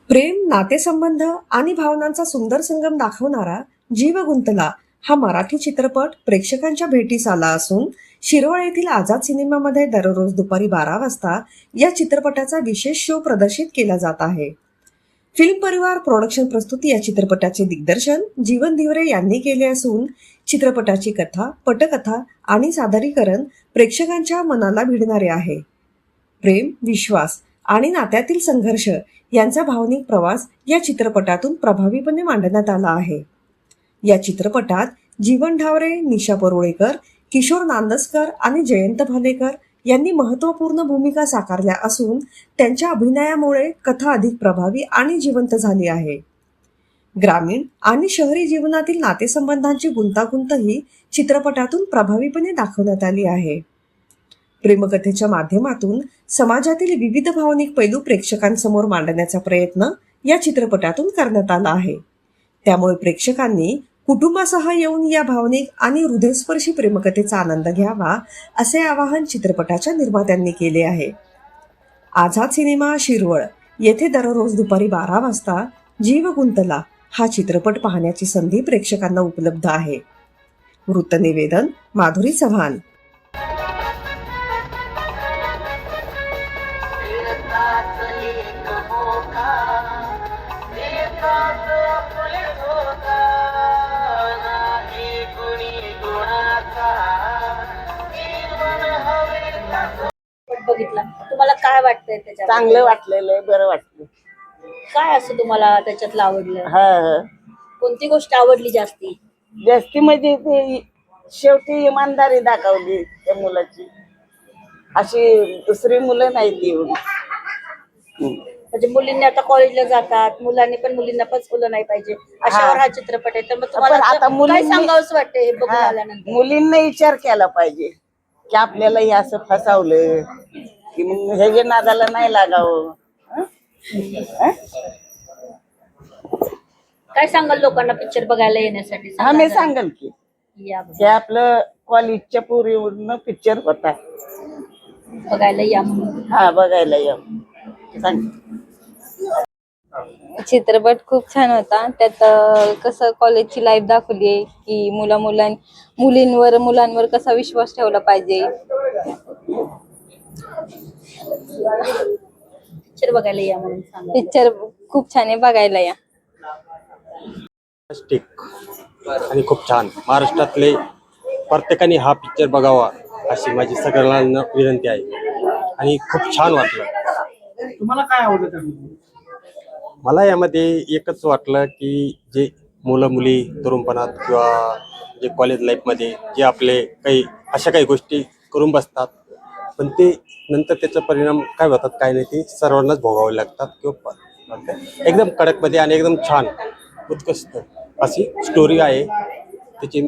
प्रेम, नातेसंबंध आणि भावनांचा सुंदर संगम दाखवणारा जीव गुंतला हा मराठी चित्रपट प्रेक्षकांच्या भेटीस आला असून शिरवळ येथील आझाद सिनेमामध्ये दररोज दुपारी 12 वाजता या चित्रपटाचा विशेष शो प्रदर्शित केला जात आहे. फिल्म परिवार प्रोडक्शन प्रस्तुती या चित्रपटाचे दिग्दर्शन जीवन धिवरे यांनी केले असून चित्रपटाची कथा, पटकथा आणि सादरीकरण प्रेक्षकांच्या मनाला भिडणारे आहे. प्रेम, विश्वास आणि नात्यातील संघर्ष यांचा भावनिक प्रवास या चित्रपटातून प्रभावीपणे मांडण्यात आला आहे. या चित्रपटात जीवन ढावरे, निशा परुळेकर, किशोर नांदस्कर आणि जयंत भालेकर यांनी महत्त्वपूर्ण भूमिका साकारल्या असून त्यांच्या अभिनयामुळे कथा अधिक प्रभावी आणि जिवंत झाली आहे. ग्रामीण आणि शहरी जीवनातील नातेसंबंधांची गुंतागुंतही चित्रपटातून प्रभावीपणे दाखवण्यात आली आहे. प्रेमकथेच्या माध्यमातून समाजातील विविध भावनिक पैलू प्रेक्षकांसमोर मांडण्याचा प्रयत्न या चित्रपटातून करण्यात आला आहे. त्यामुळे प्रेक्षकांनी कुटुंबासह येऊन या भावनिक आणि हृदयस्पर्शी प्रेमकथेचा आनंद घ्यावा असे आवाहन चित्रपटाच्या निर्मात्यांनी केले आहे. आझाद सिनेमा शिरवळ येथे दररोज दुपारी 12 वाजता जीव गुंतला हा चित्रपट पाहण्याची संधी प्रेक्षकांना उपलब्ध आहे. वृत्तनिवेदन माधुरी चव्हाण. बघितला तुम्हाला काय वाटतंय त्याच्यात? चांगलं वाटलेलं आहे, बरं वाटलं. काय असं तुम्हाला त्याच्यातलं आवडलं? हा कोणती गोष्ट आवडली जास्ती? जास्ती म्हणजे ते शेवटी इमानदारी दाखवली त्या मुलाची. अशी दुसरी मुलं नाही ती एवढी. म्हणजे मुलींनी आता कॉलेजला जातात, मुलांनी पण मुलींना पण फुलं नाही पाहिजे अशावर हा चित्रपट आहे. तर मग तुम्हाला पण आता काय मुलींनी- सांगावंसं वाटतंय हे बघून हा, आल्यानंतर? मुलींना विचार केला पाहिजे की आपल्याला हे असं फसावलं की मग हे जे नादाला नाही लागावं. काय सांगाल लोकांना पिक्चर बघायला येण्यासाठी? हा, मी सांगेल की या हे आपलं कॉलेजच्या पूर्वीवरून पिक्चर होता. बघायला या म्हणून. हा, बघायला या सांग. चित्रपट खूप छान होता. त्यात कसं कॉलेजची लाईफ दाखवली आहे की मुलांवर कसा विश्वास ठेवला पाहिजे. पिक्चर बघायला या म्हणून सांगा. पिक्चर खूप छान आहे, बघायला या. आणि खूप छान. महाराष्ट्रातले प्रत्येकाने हा पिक्चर बघावा अशी माझी सगळ्यांना विनंती आहे. आणि खूप छान वाटलं. तुम्हाला काय आवडलं त्यामध्ये? मला यामध्ये एकच वाटलं की जे मुलं मुली तरुणपणात किंवा जे कॉलेज लाईफमध्ये जे आपले अशा काही गोष्टी करून बसतात, पण ते नंतर त्याचा परिणाम काय होतात काय नाही ते सर्वांनाच भोगावे लागतात. किंवा एकदम कडकमध्ये आणि एकदम छान उत्कृष्ट अशी स्टोरी आहे. त्याचे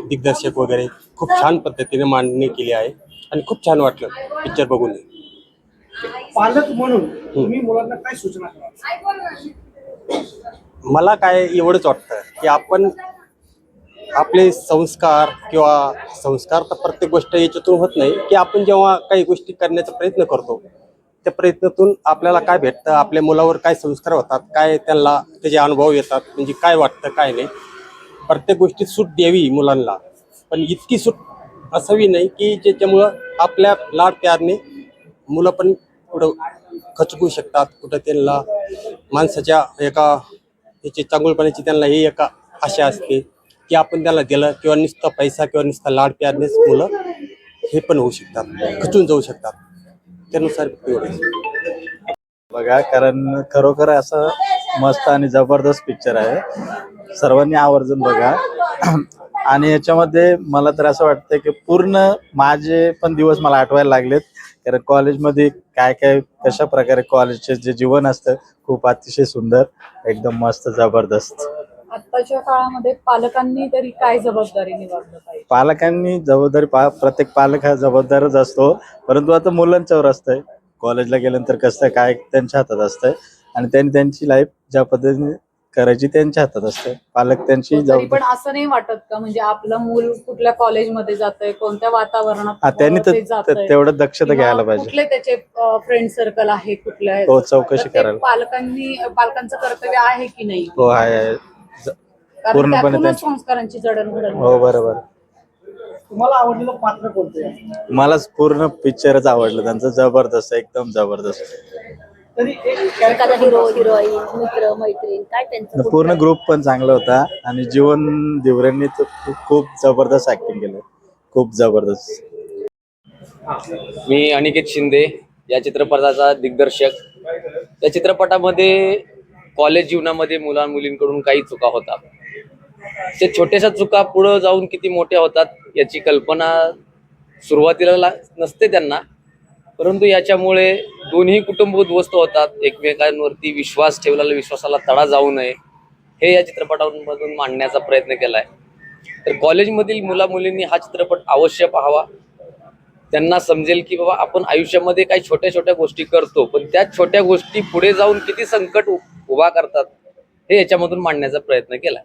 दिग्दर्शक वगैरे खूप छान पद्धतीने मांडणी केली आहे आणि खूप छान वाटलं पिक्चर बघून. पालक म्हणून तुम्ही मुलांना काय सूचना कराल? मला काय एवढंच वाटतं की आपण आपले संस्कार तर प्रत्येक गोष्ट याच्यातून होत नाही की आपण जेव्हा काही गोष्टी करण्याचा प्रयत्न करतो त्या प्रयत्नातून आपल्याला काय भेटतं, आपल्या मुलावर काय संस्कार होतात, काय त्यांना त्याचे अनुभव येतात, म्हणजे काय वाटतं काय नाही. प्रत्येक गोष्टीत सूट द्यावी मुलांना, पण इतकी सूट असावी नाही की ज्याच्यामुळं आपल्या लाड प्यारने मुलं पण कुठं खचकू शकतात, कुठं त्यांना माणसाच्या एका याची चांगुलपणाची त्यांना ही एका आशा असते की आपण त्याला दिलं किंवा नुसता पैसा किंवा नुसता लाड प्यारनेच मुलं हे पण होऊ शकतात, खचून जाऊ शकतात. त्यानुसार एवढंच बघा, कारण खरोखर असं मस्त आणि जबरदस्त पिक्चर आहे. सर्वांनी आवर्जून बघा. आणि याच्यामध्ये मला तर असं वाटतं की पूर्ण माझे पण दिवस मला आठवायला लागलेत. कारण कॉलेजमध्ये काय काय कशा प्रकारे कॉलेजचे जे जीवन असतं खूप अतिशय सुंदर, एकदम मस्त, जबरदस्त. आत्ताच्या काळामध्ये पालकांनी तरी काय जबाबदारी निभावलं पाहिजे? पालकांनी जबाबदारी प्रत्येक पालक हा जबाबदारच असतो, परंतु आता मुलांच्यावर असतंय. कॉलेजला गेल्यानंतर कसं काय त्यांच्या हातात असतंय आणि त्यांनी त्यांची लाईफ ज्या पद्धतीने करायची त्यांच्या हातात असते. पालक त्यांची तरी जबाबदारी. पण असं नाही वाटत का म्हणजे आपलं मूल कुठल्या कॉलेजमध्ये जातंय, कोणत्या वातावरणात हा, त्यांनी ते जातंय, तेवढं दक्षता किंवा घ्यायला पाहिजे. कुठले त्याचे फ्रेंड सर्कल आहे कुठल्या हो, चौकशी तर ते करायला. पालकांचं कर्तव्य आहे की नाही? हो, आहे. कारण पूर्णपणे त्यातूनच त्यांची. संस्कारांची जडणघडण हो, बरोबर. तुम्हाला आवडलेलं पात्र कोणतं आहे? मला पूर्ण पिक्चरच आवडलं त्यांचं. जबरदस्त, एकदम जबरदस्त. तरी एक एखादा हिरो हिरोईन मित्र मैत्रीण काय त्यांचं पूर्ण ग्रुप पण चांगला होता आणि जीवन दिवरेंनी तर खूप जबरदस्त ऍक्टिंग केलं. खूप जबरदस्त. मी अनिकेत शिंदे या चित्रपटाचा दिग्दर्शक. या चित्रपटामध्ये कॉलेज जीवनामध्ये मुला मुलींकडून काही चुका होतात. ते छोट्याशा चुका पुढे जाऊन किती मोठ्या होतात याची कल्पना सुरुवातीला नसते त्यांना, परंतु याच्यामुळे दोन्ही कुटुंब उद्ध्वस्त होतात. एकमेकांवरती विश्वास ठेवलेला विश्वासाला तडा जाऊ नये हे या चित्रपटामधून मांडण्याचा प्रयत्न केलाय. तर कॉलेजमधील मुला मुलींनी हा चित्रपट अवश्य पाहावा. त्यांना समजेल की बाबा आपण आयुष्यामध्ये काही छोट्या छोट्या गोष्टी करतो, पण त्या छोट्या गोष्टी पुढे जाऊन किती संकट उभा करतात हे याच्यामधून मांडण्याचा प्रयत्न केला.